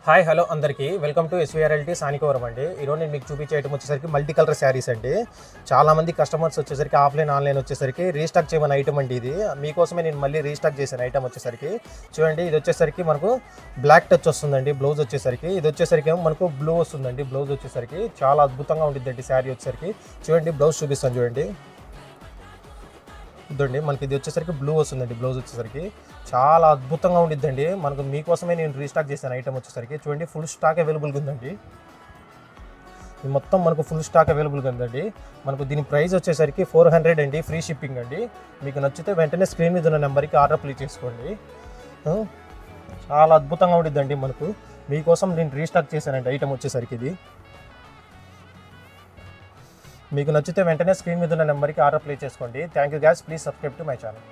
Hi hello అందరికీ welcome to ఎస్వీఆర్ఎల్టీ సానికోవరం అండి. ఈరోజు నేను మీకు చూపించే ఐటమ్ వచ్చేసరికి మల్టీ కలర్ శారీస్ అండి. చాలామంది కస్టమర్స్ వచ్చేసరికి ఆఫ్లైన్ ఆన్లైన్ వచ్చేసరికి రీస్టాక్ చేయమని ఐటమ్ అండి. ఇది మీకోసమే నేను మళ్ళీ రీస్టాక్ చేశాను ఐటమ్ వచ్చేసరికి. చూడండి, ఇది వచ్చేసరికి మనకు బ్లాక్ టచ్ వస్తుందండి. బ్లౌజ్ వచ్చేసరికి ఇది వచ్చేసరికి మనకు బ్లూ వస్తుందండి. బ్లౌజ్ వచ్చేసరికి చాలా అద్భుతంగా ఉంటుందండి శారీ వచ్చేసరికి. చూడండి, బ్లౌజ్ చూపిస్తాను చూడండి. ఇదండి మనకి ఇది వచ్చేసరికి బ్లూ వస్తుందండి. బ్లౌజ్ వచ్చేసరికి చాలా అద్భుతంగా ఉండిద్దండి. మనకు మీకోసమే నేను రీస్టాక్ చేశాను ఐటమ్ వచ్చేసరికి. చూడండి, ఫుల్ స్టాక్ అవైలబుల్గా ఉందండి. ఇది మొత్తం మనకు ఫుల్ స్టాక్ అవైలబుల్గా ఉందండి. మనకు దీని ప్రైస్ వచ్చేసరికి 400 అండి, ఫ్రీ షిప్పింగ్ అండి. మీకు నచ్చితే వెంటనే స్క్రీన్ మీద ఉన్న నెంబర్కి ఆర్డర్ ప్లేస్ చేసుకోండి. చాలా అద్భుతంగా ఉండిద్దండి. మనకు మీకోసం నేను రీస్టాక్ చేశానండి ఐటమ్ వచ్చేసరికి. ఇది మీకు నచ్చితే వెంటనే స్క్రీన్ మీద ఉన్న నెంబర్కి ఆర్డర్ ప్లేస్ చేసుకోండి. Thank you guys, please subscribe to my channel.